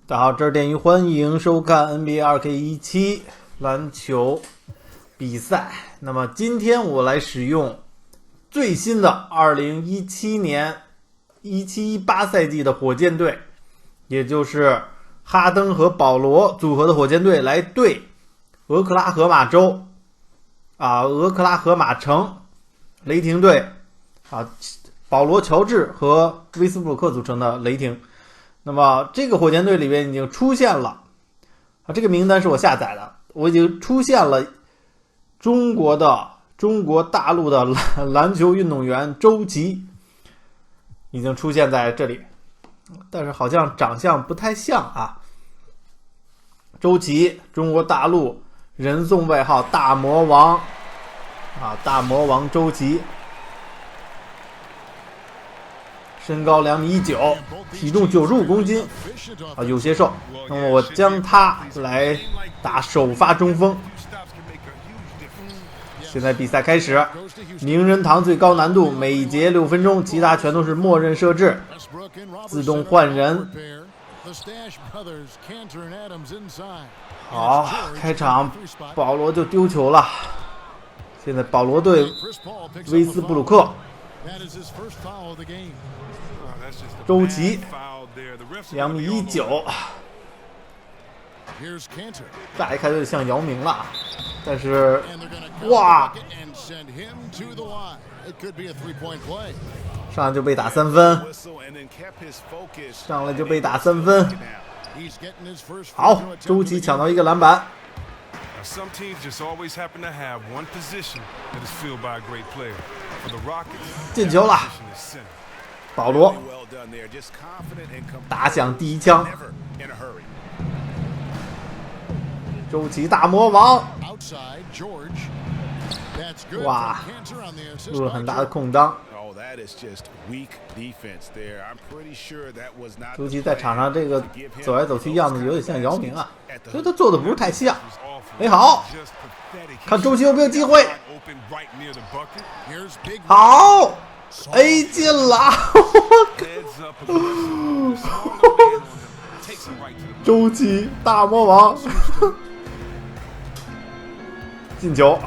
大家好，这是电鱼，欢迎收看 NBA2K17 篮球比赛。那么今天我来使用最新的2017年17-18赛季的火箭队，也就是哈登和保罗组合的火箭队来对俄克拉荷马城雷霆队保罗、乔治和威斯布鲁克组成的雷霆。那么这个火箭队里面已经出现了这个名单是我下载的，我已经出现了中国大陆的篮球运动员周琦，已经出现在这里，但是好像长相不太像啊。周琦，中国大陆人送外号大魔王大魔王周琦，身高2.19米，体重95公斤有些瘦。那么我将他来打首发中锋。现在比赛开始，名人堂最高难度，每节6分钟，其他全都是默认设置，自动换人。好，开场保罗就丢球了。现在保罗队威斯布鲁克，周琦2.19米，乍一看就像姚明了，但是哇，上来就被打3分，好，周琦抢到一个篮板。Some teams just always happen to have one position that is filled by a great player. For the Rockets, 进球了，保罗打响第一枪，周琦大魔王，哇，入了很大的空当。周琦在场上这个走来走去样子有点像姚明啊，所以他做的不是太像。好，看周琦有没有机会。好 ，A 进了，周琦大魔王，进球。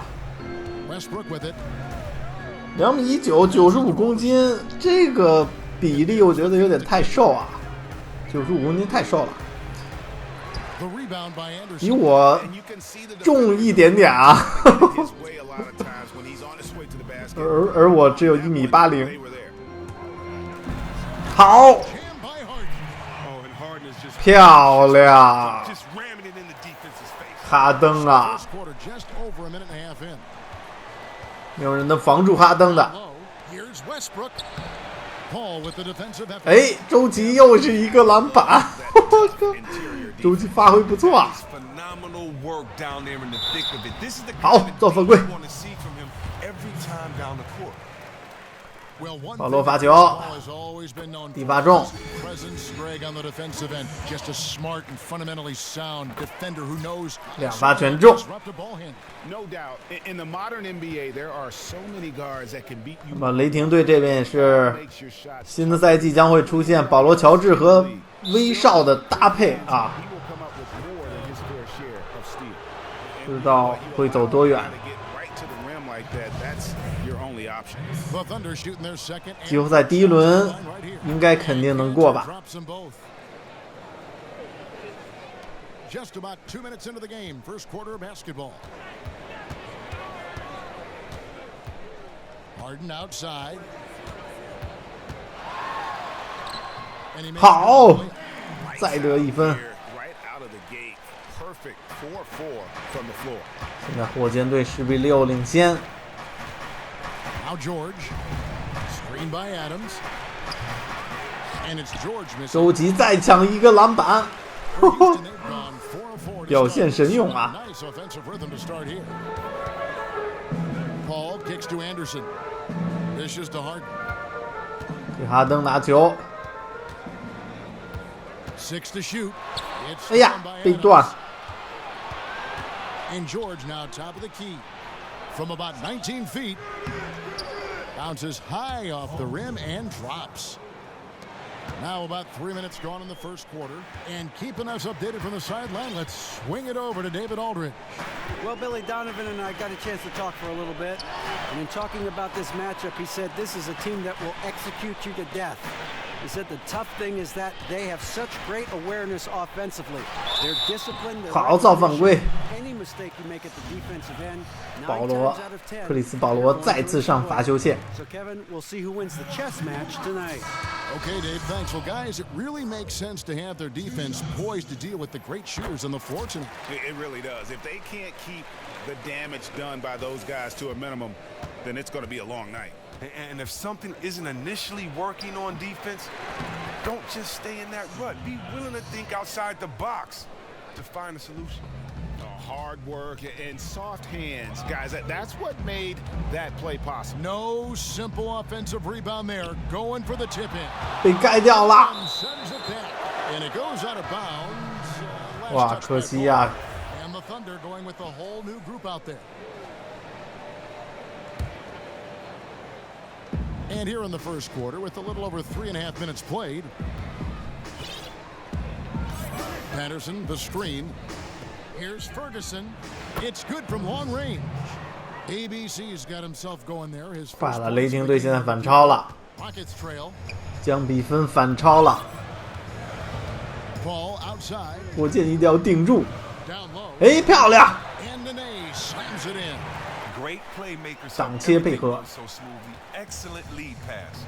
2.19米，95公斤，这个比例我觉得有点太瘦啊，95公斤太瘦了。比我重一点点啊，而我只有1.80米。好，漂亮，哈登啊，没有人能防住哈登的。哎，周琦又是一个篮板，周琦发挥不错啊。好，做犯规。保罗罚球，第8中。2发全中。那么雷霆队这边是新的赛季将会出现保罗、乔治和威少的搭配啊，不知道会走多远。季后赛第1轮应该肯定能过吧。Just about 2 minutes into the game, first quarter of basketball. Harden outside. 好，再得1分。现在火箭队10比6领先。Now George, screen by Adams, and it's George missing. 周琦再抢一个篮板。表现神勇啊！给哈登拿球，哎呀，被断。Now about 3 minutes gone in the first quarter. And keeping us updated from the sideline, let's swing it over to David Aldridge. Well, Billy Donovan and I got a chance to talk for a little bit. And in talking about this matchup, he said this is a team that will execute you to death. He said the tough thing is that they have such great awareness offensively. They're disciplined. 好，造犯规。 Any mistake you make at the defensive end, 保 9 罗 times out of 10. 克里斯保罗再次上罚球线。 So Kevin, we'll see who wins the chess match tonight. Okay, Dave, thanks. Well, guys, it really makes sense to have their defense poised to deal with the great shooters on the floor tonight. It really does. If they can't keep the damage done by those guys to a minimum, then it's going to be a long night. And if something isn't initially working on defense, don't just stay in that rut. Be willing to think outside the box to find a solution. Hard work and soft hands, guys. That's what made that play possible. No simple offensive rebound there. Going for the tip-in. 被盖掉了。 Sends it back. And it goes out of bounds. 哇，可惜呀。 And the Thunder going with a whole new group out there. And here in the first quarter, with a little over 3.5 minutes played, Patterson, the screen. Here's Ferguson. It's good from long range. ABC's got himself going there. His 坏了，雷霆队现在反超了， Rockets trail. 将比分反超了。 Ball outside. 火箭一定要定住。 Down low. 哎，漂亮！ And Nene slams it in. Great playmakers. 挡切配合。 So smoothly. Excellent lead pass.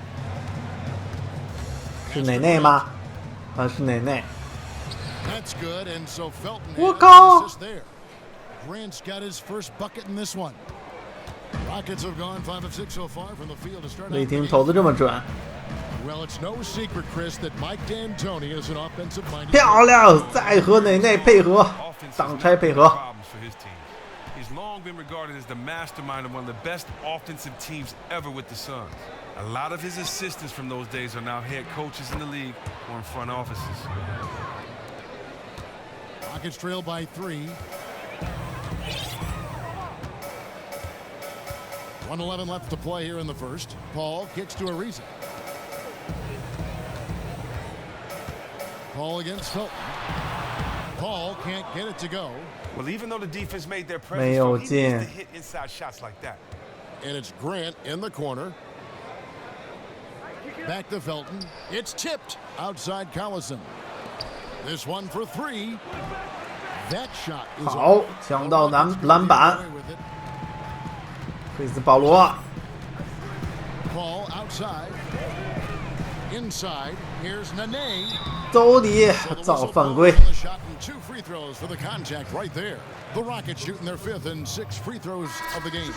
是内内吗？啊，是内内。 That's good, and so Felton 我 has 靠 an assist there. Grant's got his first bucket in this one. Rockets have gone 5 of 6 so far from the field to start. 雷霆投的这么准， Well, it's no secret, Chris, that Mike D'Antoni is an offensive-minded. 漂亮！再和内内配合， Offense 挡拆配合。 problems for his team. He's long been regarded as the mastermind of one of the best offensive teams ever with the Suns. A lot of his assistants from those days are now head coaches in the league or in front offices. Rockets trail by 3. 1:11 left to play here in the first. Paul kicks to Ariza. Paul against Felton. Paul can't get it to go. Well, even though the defense made their 没有 presence, he needs to 进。 hit inside shots like that. And it's Grant in the corner. Back to Felton. It's tipped outside Collison. This one for 3. That shot is 好，抢到篮板， 克里斯保罗。 Paul outside. Inside. Here's Nene. 走你，造犯规。 The shot and 2 free throws for the contact right there. The Rockets shooting their 5th and 6th free throws of the game.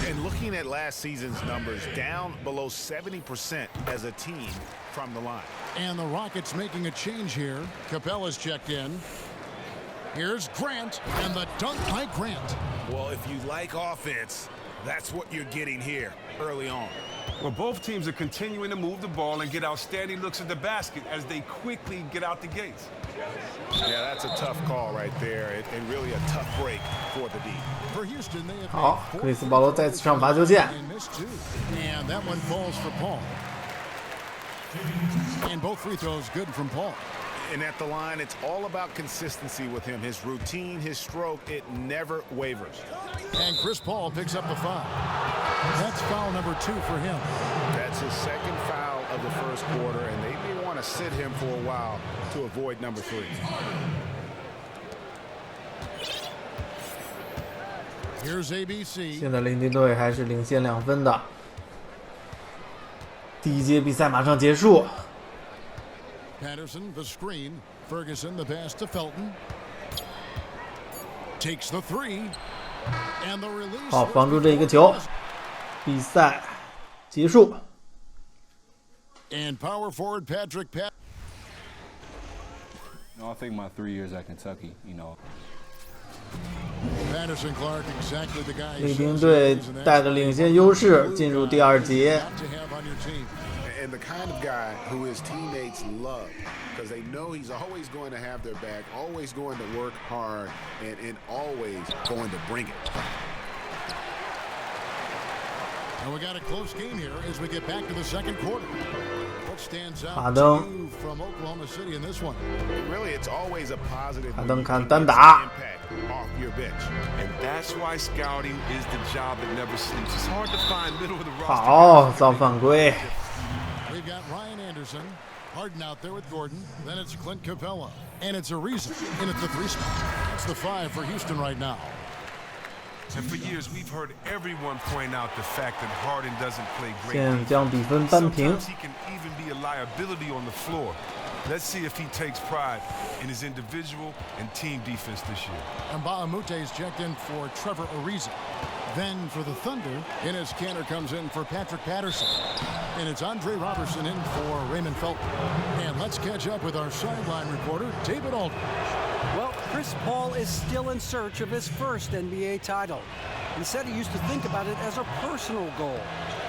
And looking at last season's numbers, down below 70% as a team from the line. And the Rockets making a change here. Capella's checked in. Here's Grant, and the dunk by Grant. Well, if you like offense, that's what you're getting here early on. Well, both teams are continuing to move the ball and get outstanding looks at the basket as they quickly get out the gates. Yeah, that's a tough call right there, and really a tough break for the D. For Houston, they have 好， made 4克里斯保罗再次上罚球线。 and missed 2. And that one falls for Paul. And both free throws good from Paul. And at the line, it's all about consistency with him. His routine, his stroke, it never wavers. And Chris Paul picks up the foul. That's foul number 2 for him. That's his second foul of the first quarter, and they may want to sit him for a while to avoid number 3. Here's ABC. 现在雷霆队还是领先2分的。第一节比赛马上结束。 Patterson, the screen. Ferguson, the pass to Felton. Takes the 3. And the release. 好，防住这一个球。比赛结束。 And power forward Patrick Pat. I think my 3 years at Kentucky, Patterson Clark, exactly the guy. 雷霆队带着领先优势进入第2节。 To have on your team. And the kind of guy who his teammates love, because they know he's always going to have their back, always going to work hard, and always going to bring it. And we got a close game here as we get back to the second quarter. 哈登，哈登看单打。好，造犯规。Harden out there with Gordon. Then it's Clint Capella. And it's Ariza in at the 3 spot. It's the 5 for Houston right now. And for years, we've heard everyone point out the fact that Harden doesn't play great. 现将比分扳平。 Sometimes he can even be a liability on the floor. Let's see if he takes pride in his individual and team defense this year. And Bahamute is checked in for Trevor Ariza. Then for the Thunder, Enes Kanter comes in for Patrick Patterson. And it's Andre Robertson in for Raymond Felton. And let's catch up with our sideline reporter, David Aldridge. Well, Chris Paul is still in search of his first NBA title. He said he used to think about it as a personal goal.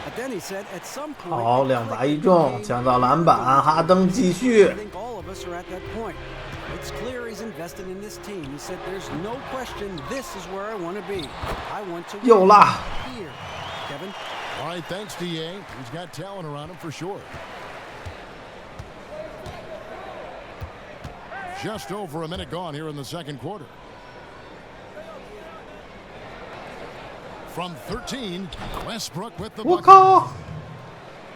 But then he said at some point, 好，2打1中，抢到篮板，哈登继续。 I think all of us are at that point. It's clear he's invested in this team. He said there's no question this is where I want to be. I want to 又啦。 here. Kevin? All right, thanks, DA. He's got talent around him for sure. Just over a minute gone here in the second quarter. From 13, Westbrook with the 我 bucket. 靠，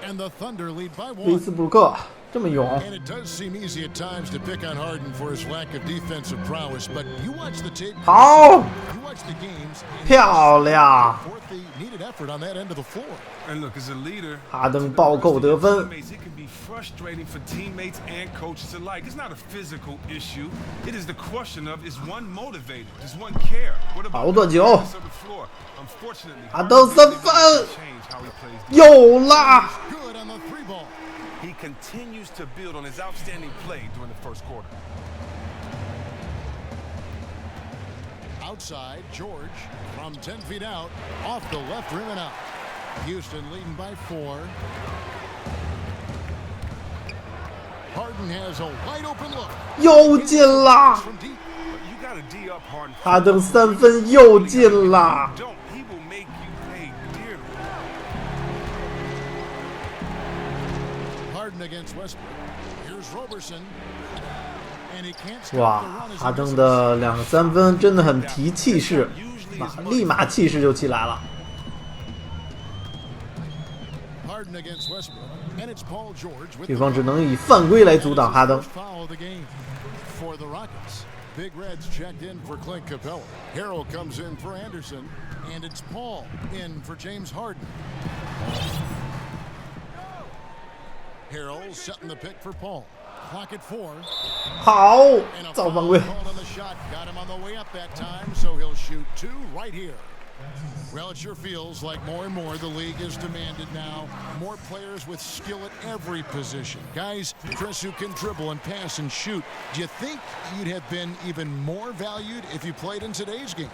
And the Thunder lead by 威 1. 斯布鲁克这么勇。 And it does seem easy at times to pick on Harden for his lack of defensive prowess, but you watch the tape, 好， you watch the games, and 漂亮， forth the needed effort on that end of the floor. And look, as a leader, 哈登暴扣得分。 it can be frustrating for teammates and coaches alike. It's not a physical issue. It is the question of, is one motivated? Does one care? What about 好断球， the rest of the floor? Unfortunately, 哈登3分， change how he plays. 又啦。 Good on the 3 ball. He continues to build on his outstanding play during the first quarter. Outside, George from 10 feet out, off the left rim and out. Houston leading by 4. Harden has a wide open look. 又进啦！ From deep. But you got to D up Harden. 哈登3分又进啦！ Don't. He will make you pay dearly. Harden against Westbrook. Here's Robertson. And he can't stop 哇 the run as 哈 he 登 misses. 的2个3分真的很提气势，立马气势就起来了。 Harden against Westbrook. And it's Paul George with 对 the 方只能以犯规来阻挡哈登。 foul of the game for the Rockets. Big Reds checked in for Clint Capella. Harrell comes in for Anderson. And it's Paul in for James Harden. Harrell setting the pick for Paul. Clock at 4. 好， And a 造 foul 犯规。 called on the shot. Got him on the way up that time, so he'll shoot 2 right here. Well, it sure feels like more and more the league is demanded now. More players with skill at every position. Guys, Chris, who can dribble and pass and shoot. Do you think you'd have been even more valued if you played in today's game?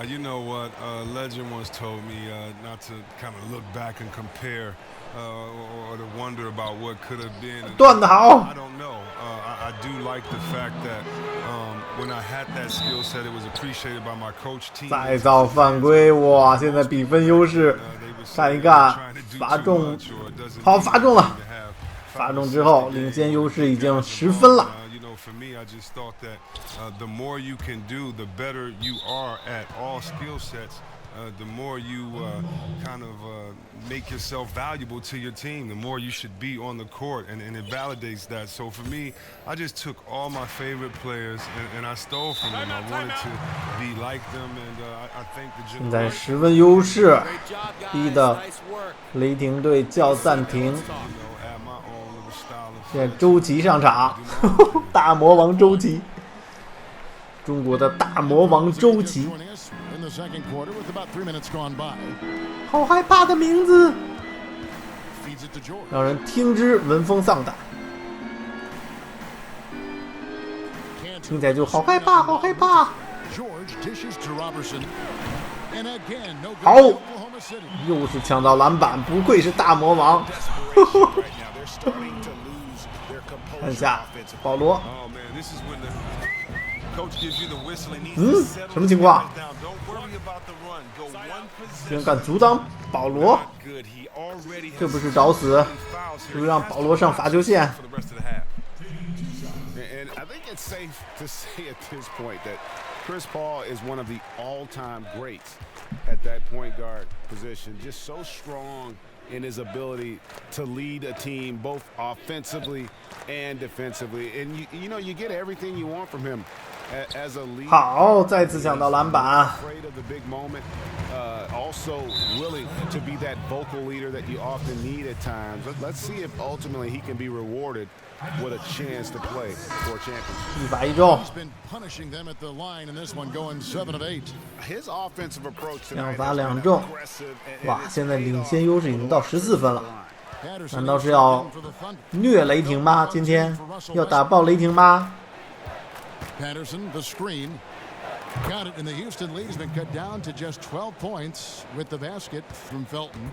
You know what? A legend once told me not to kind of look back and compare or to wonder about what could have been. 断得好 I don't know. I do like the fact that when I had that skill set, it was appreciated by my coach team. 再造犯规，哇！现在比分优势，看一看，罚中，好，罚中了，罚中之后，领先优势已经10分了。 For me, I just thought that the more you can do, the better you are at all skill sets. The more you kind of make yourself valuable to your team, the more you should be on the court, and it validates that. So for me, I just took all my favorite players and I stole from them. I wanted to be like them, and I think the 现在 generation. 10分优势，逼的雷霆队叫暂停。 Add my own little style of 现在周琦上场，大魔王周琦，中国的大魔王周琦， Joining us in the second quarter with about 3 minutes gone by. 好害怕的名字， Feeds it to George. 让人听之闻风丧胆， Can't 听起来就好害怕，好害怕。 George dishes to Robertson. And again, no good 好 for Oklahoma City. 又是抢到篮板，不愧是大魔王。 看下保罗， Oh man, this is when the 什么情况？居然敢阻挡保罗，这不是找死？是不是让保罗上罚球线？ And I think it's safe to say at this point that Chris Paul is one of the all-time greats at that point guard position. Just so strong in his ability to lead a team both offensively and defensively. And you know you get everything you want from him as a leader. 好，再次抢到篮板。 Afraid of the big moment, also willing to be that vocal leader that you often need at times. Let's see if ultimately he can be rewarded with a chance to play for a championship. 一罚一中。 He's been punishing them at the line in this one, going 7 of 8. His offensive approach tonight 两罚两中。哇，现在领先优势已经到14分了。难道是要虐雷霆吗？今天要打爆雷霆吗？ Patterson, the screen. Got it, and the Houston lead has been cut down to just 12 points with the basket from Felton.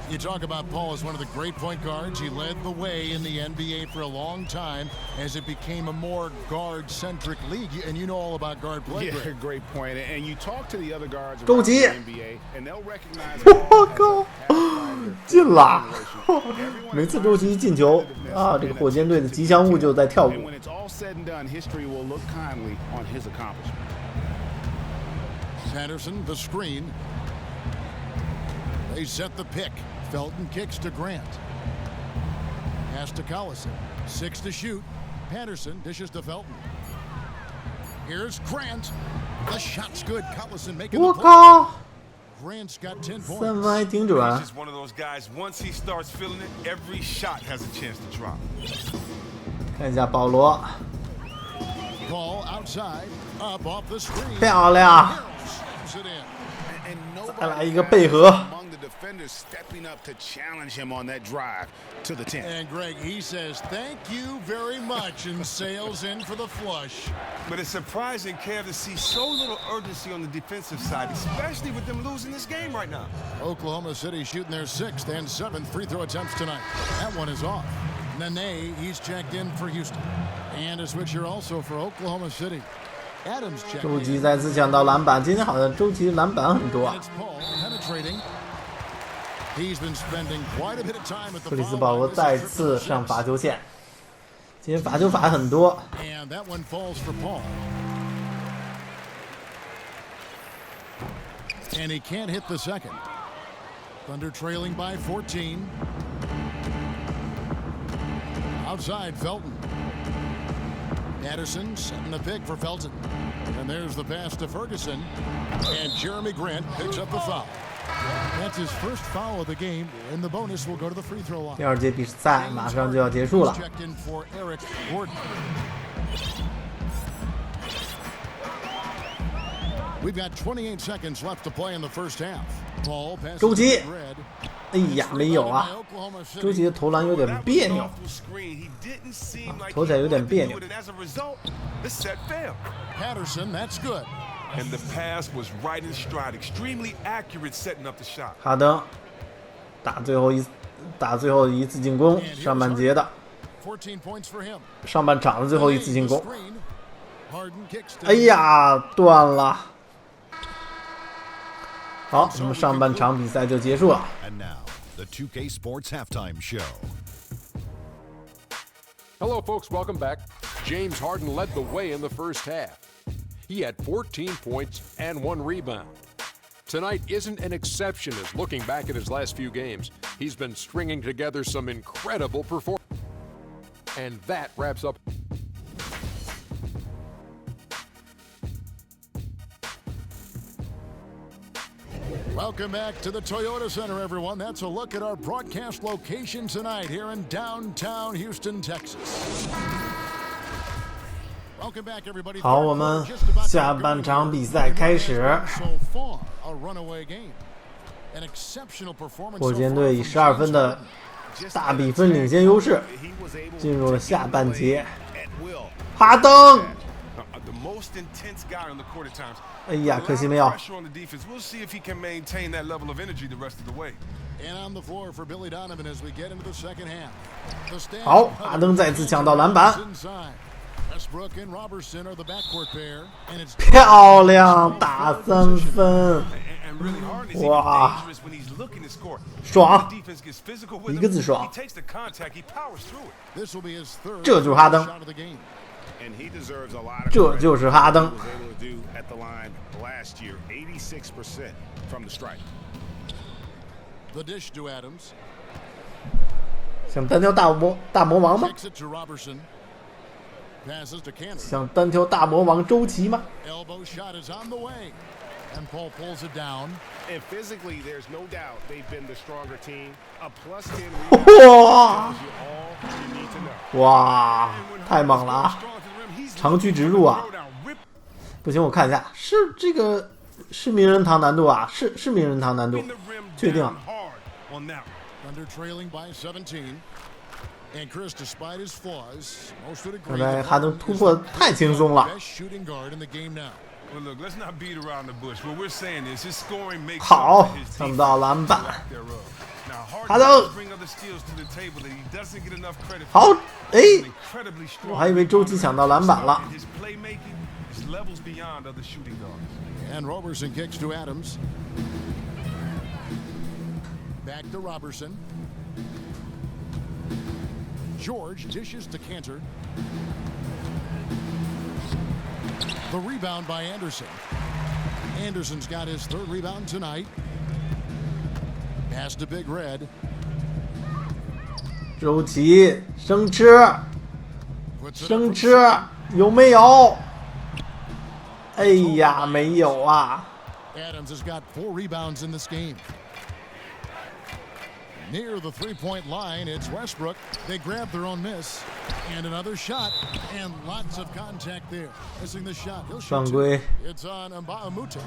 You talk about Paul as one of the great point guards. He led the way in the NBA for a long time as it became a more guard-centric league. And you know all about guard play. Yeah, great point. And you talk to the other guards 周 around 琦 the NBA, and they'll recognize 我靠，进了！每次周琦一进球啊，这个火箭队的吉祥物就在跳舞。 And when it's all said and done, history will look kindly on his accomplishment. Patterson, the screen. They set the pick. Felton kicks to Grant. Pass to Collison. 6 to shoot. Patterson dishes to Felton. Here's Grant. The shot's good. Collison making 我 the play. 靠， Grant's got 10 三 points. 分还挺准。 He's just one of those guys. Once he starts feeling it, every shot has a chance to drop. 看一下保罗， Ball outside. Up off the screen. 漂亮！ Slams it in. And 再来一 nobody 个背合。 among the defenders stepping up to challenge him on that drive to the 10. And Greg, he says thank you very much and sails in for the flush. But it's surprising, Kev, to see so little urgency on the defensive side, especially with them losing this game right now. Oklahoma City shooting their 6th and 7th free throw attempts tonight. That one is off. Nene, he's checked in for Houston. And a switcher also for Oklahoma City. Adams checked 周琦 in. 再次抢到篮板，今天好像周琦篮板很多 And。it's Paul penetrating. He's been spending quite a bit of time at 克 the 里斯 foul 保 line. 罗 This is 再 triple 次 to 上 six. 罚球线，今天罚球罚很多。 And that one falls for Paul. And he can't hit the second. Thunder trailing by 14. Outside, Felton. Patterson setting the pick for Felton. And there's the pass to Ferguson. And Jeremy Grant picks up the foul. That's his first foul of the game, and the bonus will go to the free throw line. 第二节比赛马上就要结束了。 Checked in for Eric Gordon. We've got 28 seconds left to play in the first half. Paul passes 周琦 to Red. 哎呀，没有啊！ Oklahoma 周 City. 琦的投篮有点别扭， 投起来有点别扭。 And as a result, the set failed. Patterson, that's good. And the pass was right in stride, extremely accurate setting up the shot. 哈登打最后一次进攻，上半节的14 points for him. 上半场的最后一次进 The 攻。 screen. Harden kicks to 哎呀，断了。好，那么上半场比赛就结束了。 And now, the 2K Sports Halftime Show. Hello, folks. Welcome back. James Harden led the way in the first half. He had 14 points and 1 rebound. Tonight isn't an exception as looking back at his last few games, he's been stringing together some incredible performances. And that wraps up. Welcome back to the Toyota Center, everyone. That's a look at our broadcast location tonight here in downtown Houston, Texas. Welcome back, everybody. 好，我们下半场比赛开始。 So far, a runaway game. An exceptional performance. 火箭队以12分的大比分领先优势，进入了下半节。哈登， The most intense guy on the court at times. 哎呀，可惜没有。 Pressure on the defense. We'll see if he can maintain that level of energy the rest of the way. And on the floor for Billy Donovan as we get into the second half. The stand 好，哈登再次抢到篮板。 inside. Westbrook and Robertson are the backcourt pair, and it's 漂亮，打3分， And really hard is Wow. dangerous when he's looking to score. 爽 The defense gets physical with 一 him. 个字爽 He takes the contact, he powers through it. This will be his third 这就是哈登 shot of the game. And he deserves a lot of 这 credit 就是哈 for 登 what he was able to do at the line last year, 86% from the stripe. The dish to Adams. 想单挑大魔王吗？ Kicks it to Robertson. Passes to Cantor. 想单挑大魔王周琦吗？ Elbow shot is on the way. And Paul pulls it down. And physically, there's no doubt they've been the stronger team. A plus 10 rebound 哇 tells you all you need to know. 哇，太猛了啊！长驱直入啊！不行，我看一下，是这个是名人堂难度啊，是名人堂难度，确定啊。 Thunder trailing by 17. And Chris, despite his flaws, most would 看 agree 来 that 哈登突破太轻松了。 best shooting guard in the game now. Well, look, let's not beat around the bush. What we're saying is his scoring makes 好 up for his，抢到篮板。 lack thereof. Now, 哈 Harden 登 does bring other skills to the table that he doesn't get enough credit 好 for. 哎， Incredibly strong. 我还以为周琦抢到篮板了。 His playmaking is levels beyond other shooting guards. And Robertson kicks to Adams. Back to Robertson. George dishes to Cantor. The rebound by Anderson. Anderson's got his third rebound tonight. Pass to Big Red. 周琦生吃 Puts it up 生 from 吃有没有？哎呀，没有啊！ Adams has got 4 rebounds in this game. Near the three-point line, it's Westbrook. They grab their own miss. And another shot. And lots of contact there. Missing the shot. He'll 犯 shoot 规 two. It's on Mbamute.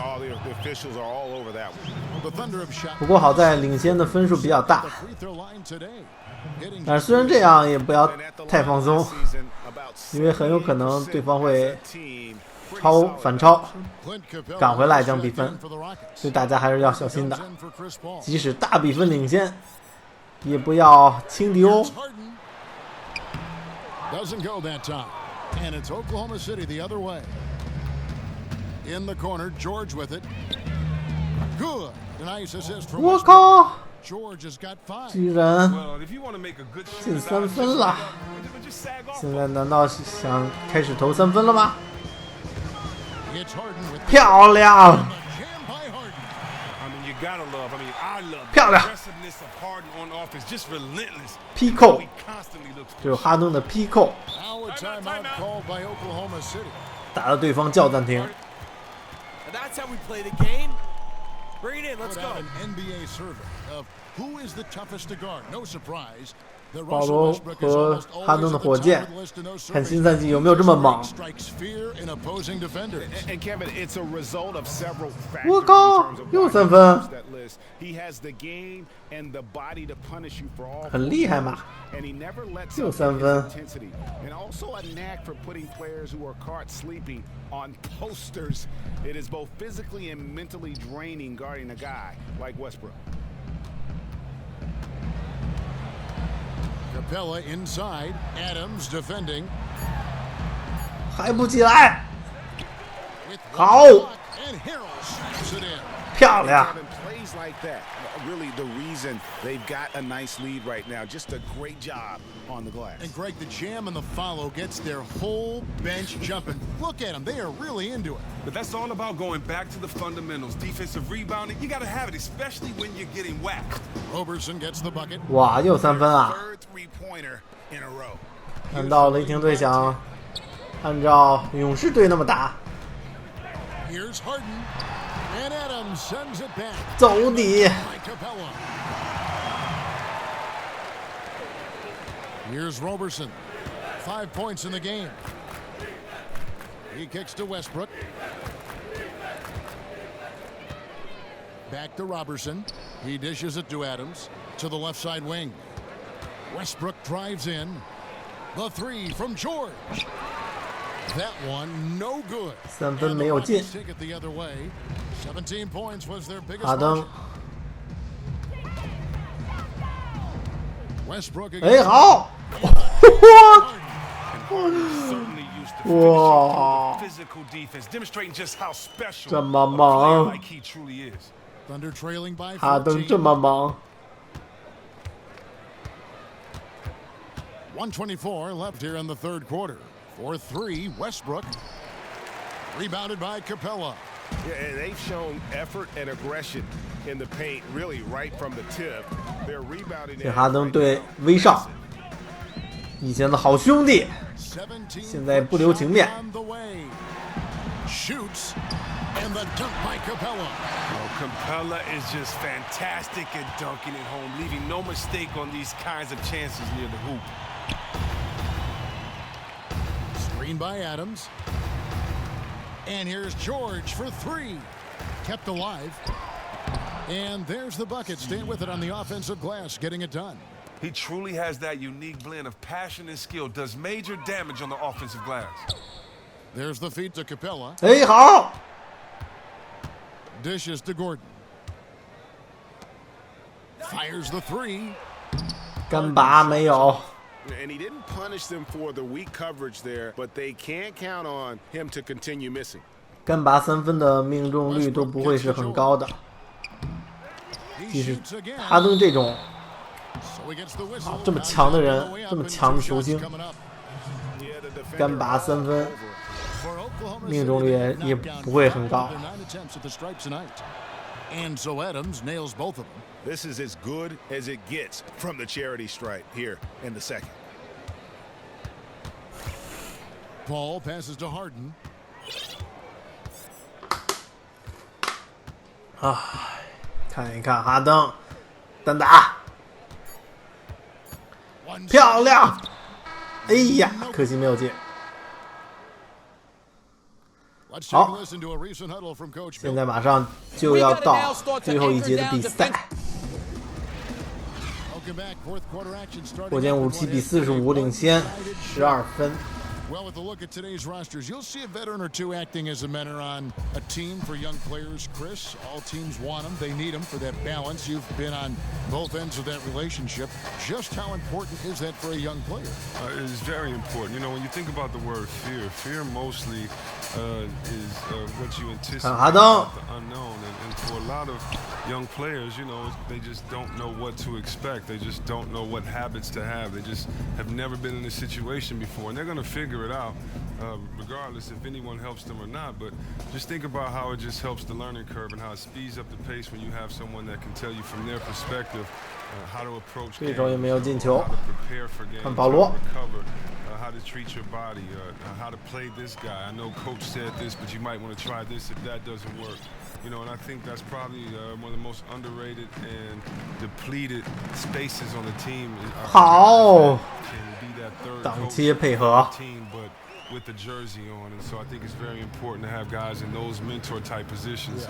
All the officials are all over that one. The Thunder have shot 不过好在领先的分数比较大 the，free throw line today. Hitting 但是虽然这样，也不要 And at the 太 line 放松 last，season, about 因为很有可能对方会 60% as a team, pretty 超 solid. 反超， Clint Capella 赶回来 checked 将比分 in for the Rockets. 所以大家还是要小心的。 Comes in for Chris Paul. 即使大比分领先，也不要轻敌哦 Here's。Harden. Doesn't go that time. And it's Oklahoma City the other way. In the corner, George with it. Good. A nice assist from 我 Westbrook. 靠， George has got 5. 居然 Well, if you want to make a good 进 shooter, 3分了！ just sag off. 现在难道是想开始投3分了吗？ It's Harden with 漂亮， the jam by Harden. I mean, you gotta love. I mean, I love the 漂亮 aggressiveness of Harden on offense, just relentless. 劈扣 He，constantly looks 这是哈登的劈扣， Now a timeout called by Oklahoma City. 打得对方叫暂停。 And that's how we play the game. Bring it in. Let's Put go. out an NBA survey of who is the toughest to guard. No surprise. that 保 Russell 罗 Westbrook is 和 almost 哈 always 登的 at 火 the 箭 top of the list in those 看 surveys. 新赛季有没有这么猛？ Strikes fear in opposing defenders. And Kevin, it's a result of several factors 我 in 靠 terms of 又 why 3 he 分 tops，that list. He has the game and the body to punish you for all 很厉害嘛。 and he never lets 又 up 3 his 分。 intensity. And also a knack for putting players who are caught sleeping on posters. It is both physically and mentally draining guarding a guy like Westbrook. Capella inside. Adams defending. 还不起来， With 好 one block, and Harrell snaps it in. 漂亮！ Kevin, plays like that, really the reason they've got a nice lead right now. Just a great job on the glass. And Greg, the jam and the follow gets their whole bench jumping. Look at them. They are really into it. But that's all about going back to the fundamentals. Defensive rebounding, you got to have it, especially when you're getting whacked. Robertson gets the bucket. 哇，又3分啊！ Third three-pointer in a row. 难道雷霆队想按照勇士队那么打？ Here's Harden. And Adams sends it back 走你！ by Capella. Here's Robertson. 5 points in the game. He kicks to Westbrook. Back to Robertson. He dishes it to Adams. To the left side wing. Westbrook drives in. The three from George. That one no good. 3分 And 没 the 有进 Rockets，take it the other way. 17 points was their biggest 哈登 margin. Westbrook 哎 against 好， Harden. And Harden certainly 哇，这么忙，哈登这么忙。1:24 left here in the third quarter. For three, Westbrook. Rebounded by Capella. Yeah, and they've shown effort and aggression in the paint, really right from the tip. They're rebounding. 这哈登对威少，以前的好兄弟，现在不留情面。Shoots and the dunk by Capella. Oh, Capella is just fantastic at dunking it home, leaving no mistake on these kinds of chances near the hoop. Screen by Adams. And here's George for three. Kept alive. And there's the bucket. Staying with it on the offensive glass, getting it done. He truly has that unique blend of passion and skill, does major damage on the offensive glass. There's the feed to Capella. 哎，好， Dishes to Gordon. Fires the three. 干拔没有。 And he didn't punish them for the weak coverage there, but they can't count on him to continue missing. 干拔三分的命中率都不会是很高的，即使哈登这种这么强的人，这么强的球星，干拔三分命中率也不会很高。 And so Adams nails both of them. This is as good as it gets from the charity stripe here in the second. Paul passes to Harden. 啊，看一看哈登，单打，漂亮！哎呀，可惜没有进。好，现在马上就要到最后一节的比赛。火箭57比45领先，12分。 Well, with a look at today's rosters, you'll see a veteran or two acting as a mentor on a team for young players. Chris, all teams want them. They need them for that balance. You've been on both ends of that relationship. Just how important is that for a young player? It is very important. You know, when you think about the word fear, fear mostly is what you anticipate about the unknown. And for a lot of young players, you know, they just don't know what to expect. They just don't know what habits to have. They just have never been in this situation before. And they're going to figure it out, regardless if anyone helps them or not. But just think about how it just helps the learning curve and how it speeds up the pace when you have someone that can tell you from their perspective how to approach games, how to prepare for games, how to recover, how to treat your body, how to play this guy. I know coach said this, but you might want to try this if that doesn't work. You know, and I think that's probably one of the most underrated and depleted spaces on the team. 好， Can be that third 挡切配合。 team, but with the jersey on, and so I think it's very important to have guys in those mentor type positions,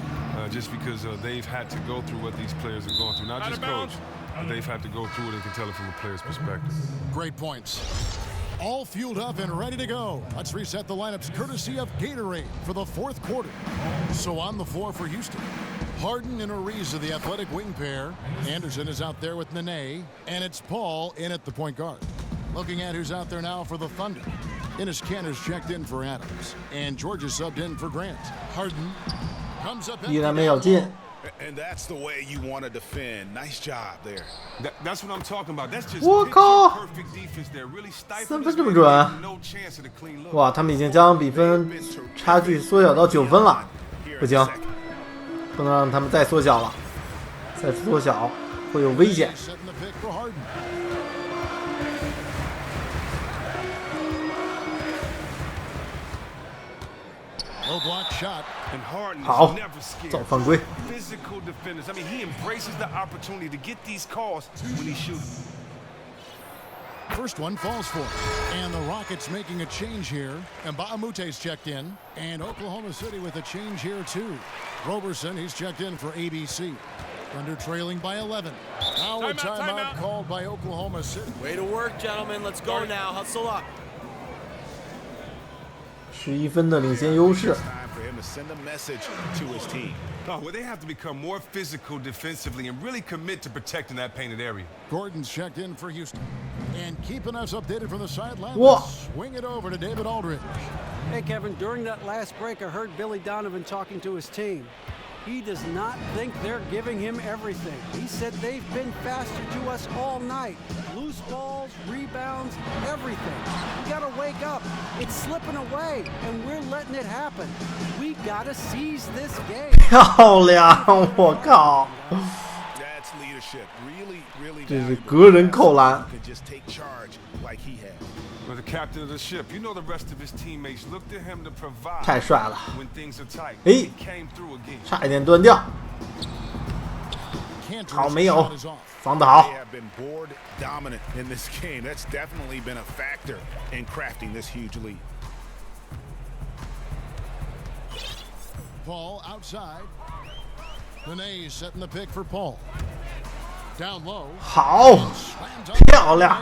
just because they've had to go through what these players have gone through. Not just coach, but they've had to go through it and can tell it from a player's perspective. Great points. All fueled up and ready to go. Let's reset the lineups courtesy of Gatorade for the fourth quarter. So on the floor for Houston, Harden and Ariza, the athletic wing pair. Anderson is out there with Nene, and it's Paul in at the point guard. Looking at who's out there now for the Thunder. Enes Kanter's checked in for Adams, and George is subbed in for Grant. Harden comes up. 依然没有进。 And that's the way you want to defend. Nice job there. That's what I'm talking about. That's just 我靠， perfect defense there. Really 三分这么准！ no chance at a clean look. 哇，他们已经将比分差距缩小到9分了，不行，不能让他们再缩小了，再缩小会有危险。 好，造犯规。 Physical defenders. I mean, he embraces the opportunity to get these calls when he shoots. First one falls for it. And the Rockets making a change here. And Baamute's checked in. And Oklahoma City with a change here too. Roberson, he's checked in for ABC. Thunder trailing by 11. Now a timeout called by Oklahoma City. Way to work, gentlemen. Let's go now. Hustle up. 11分的领先优势。 Oh, well, they have to become more physical defensively and really commit to protecting that painted area. Gordon's checked in for Houston. And keeping us updated from the sideline, Whoa. let's swing it over to David Aldridge. Hey, Kevin, during that last break, I heard Billy Donovan talking to his team. He does not think they're giving him everything. He said they've been faster to us all night. Loose balls, rebounds, everything. We gotta wake up. It's slipping away, and we're letting it happen. We gotta seize this game. 漂亮！我靠， That's leadership. Really, really 这是 valuable. 个人扣篮。 Could just take charge like he has. Well, the captain of the ship, you know the rest of his teammates look to him to provide 太帅了， when things are tight. 哎 He came through again. 差一点断掉。 Cantor's 好，没有 shot is off. 防得好 They。have been board dominant in this game. That's definitely been a factor in crafting this huge lead. Paul outside. Nene setting the pick for Paul. Down low. 好， Slams up 漂亮。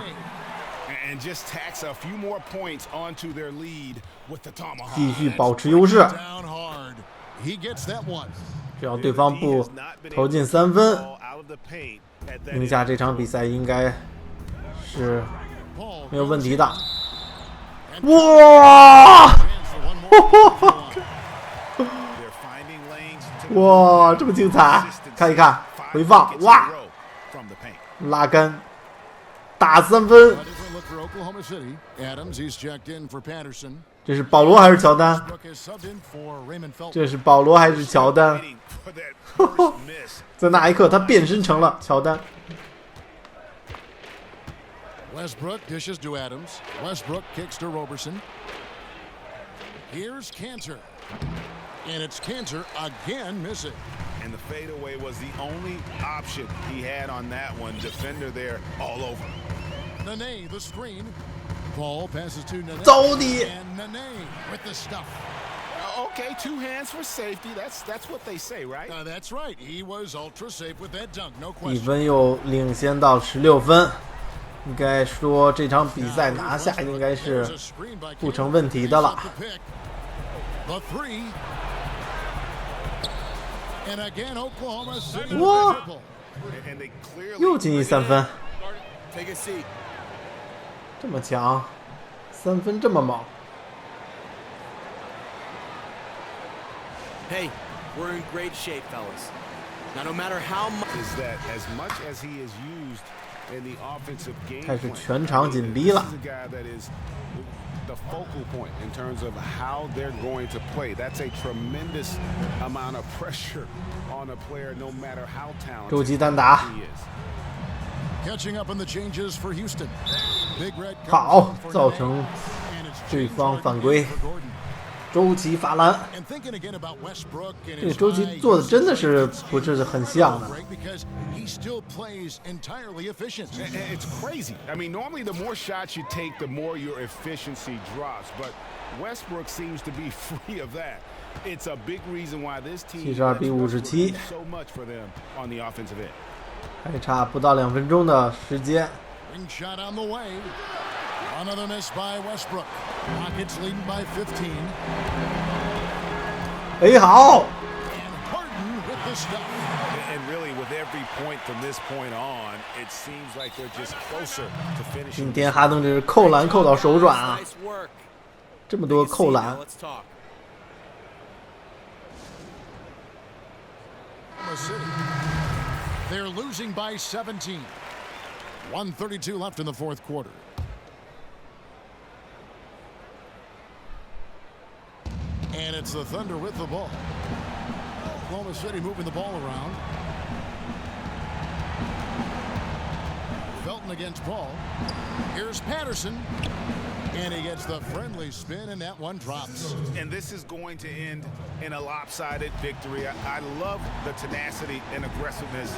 And just tacks a few more points onto their lead with the 继 tomahawk. 续保持优势， down hard. He gets that one. 只要对方不投进3分， Out of the paint at that 赢下这场比赛应该是 Paul 没有问题的。 and 哇 chance for one more. They're finding lanes to 哇，这么精彩！看一看回放，哇， from the paint. 拉杆，打3分。 A different look for Oklahoma City. Adams, he's checked in for Patterson. 这是保罗还是乔丹？ Brooke is subbed in for Raymond Felton. 这是保罗还是乔丹？ Waiting for that first miss. 在那一刻，他变身成了乔丹。 Westbrook dishes to Adams. Westbrook kicks to Roberson. Here's Cantor. And it's Cantor again missing. And the fadeaway was the only option he had on that one. Defender there all over. Nene, the screen. Paul passes to Nene. 走你！ And Nene with the stuff. Okay, 2 hands for safety. That's what they say, right? That's right. He was ultra safe with that dunk. No 比 question. 分又领先到16分。应该说这场比赛拿下应该是 There's a screen by 不成 Cantor. 问题的了。 He's up the pick. The three. And again, Oklahoma City. with Whoa. the triple. And they clearly 又进一3分， Take a seat. 这么强，3分这么猛。 Hey, we're in great shape, fellas. Now, no matter how much. is that as much as he is used in the offensive game 开始 plan, 全场紧逼了。 this is a guy that is the focal point in terms of how they're going to play. That's a tremendous amount of pressure on a player, no matter how 周 talented 琦单打， he is. Catching up on the changes for Houston. Big Red comes 好 in，for 造 Nene, 成 and it's 对 James 方 Harden 犯规 in for Gordon. 周琦罚篮。 And thinking again about Westbrook and 这 his 个周琦 high 做的真的 usage 是 rate, 不是很像的。 because he still plays entirely efficient. It's crazy. I mean, normally the more shots you take, the more your efficiency drops. But Westbrook seems to be free of that. It's a big reason why this team 72比57 does so much for them on the offensive end. 还差不到2分钟的时间。 Ring shot on the way. Another miss by Westbrook. Rockets leading by 15. 哎，好， And Harden with the stuff. And really, with every point from this point on, it seems like they're just closer to 今 finishing. 天哈登这是扣篮扣到手软啊， Nice work. 这么多 Take a 扣 seat 篮 now,。Let's talk. Oklahoma City. They're losing by 17. 1:32 left in the fourth quarter. And it's the Thunder with the ball. Oklahoma City moving the ball around. Felton against Paul. Here's Patterson. And he gets the friendly spin, and that one drops. And this is going to end in a lopsided victory. I love the tenacity and aggressiveness,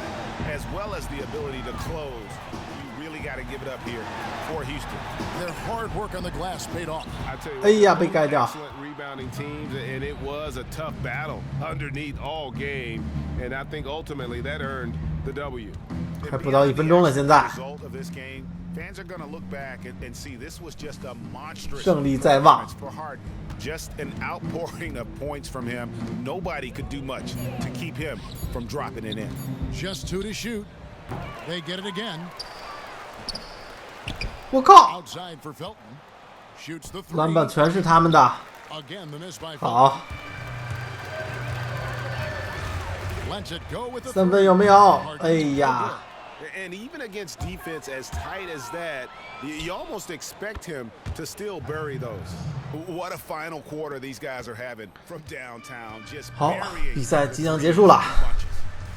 as well as the ability to close. You really got to give it up here for Houston. Their hard work on the glass paid off. I tell you, 哎呀，被盖掉。 excellent rebounding teams, and it was a tough battle underneath all game. And I think ultimately that earned the W. 还不到1分钟了，现在 Result of this game, fans are going to look back and see this was just a monstrous 胜利在望。 performance for Harden. Just an outpouring of points from him. Nobody could do much to keep him from dropping it in. Just 2 to shoot. They get it again. 我靠， Outside for Felton. Shoots the 篮板 three. 全是他们的。 Again, the miss by Felton. 好， Lets it go with the 三分 three. 有没有？哎呀， And even against defense as tight as that, you almost expect him to still bury those. What a final quarter these guys are having from downtown. Just 好， burying 比赛即将结束了。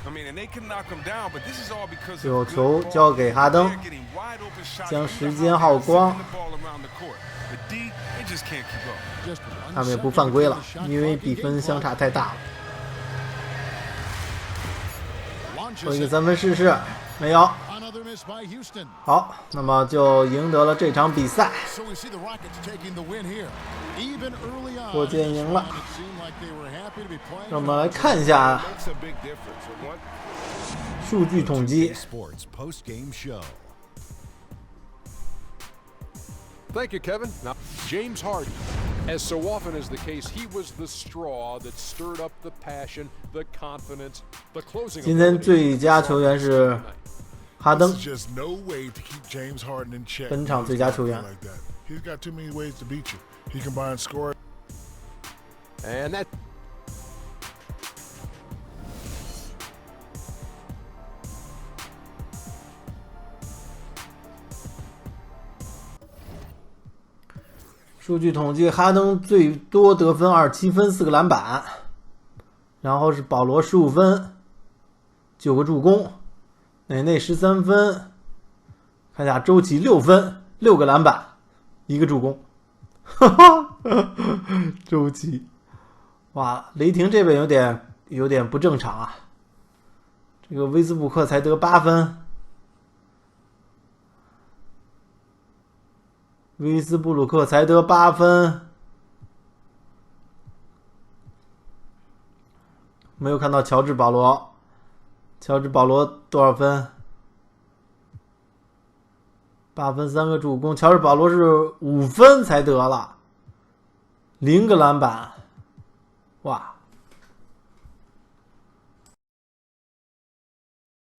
I mean, and they can knock them down, but this is all because 最后 of 球 good 交给哈登 ball. They're getting wide open shots 将 from 时 the 间 high 耗 sending 光 the ball around the court. The D, they just can't keep up. Just 1他们也不 second 犯规 between 了 the，shot 因为 clock 比 and 分 game 相 clock. 差太大了。 Launches 投一个 it. 三分试试，没有。 Another miss by Houston. 好，那么就赢得了这场比赛。 So we see the Rockets taking the win here. Even early on, 火箭赢了。 it seemed like they were happy to be playing. 让我们来看一下 Makes a big difference. What 数据统计。 Sports post-game show. Thank you, Kevin. Now, James Harden. As so often is the case, he was the straw that stirred up the passion, the confidence, the closing. 今天最佳球员是哈登， There's just no way to keep James Harden in check. 本场最佳球员。 Like that. He's got too many ways to beat you. He combines score. And that. 数据统计，哈登最多得分27分，4个篮板，然后是保罗15分，9个助攻，内内13分，看一下周琦6分，6个篮板，1个助攻，哈哈，周琦，哇，雷霆这边有点不正常啊，这个威斯布鲁克才得8分。威斯布鲁克才得8分，没有看到乔治保罗。乔治保罗多少分？8分3个助攻。乔治保罗是5分才得了，0个篮板。哇！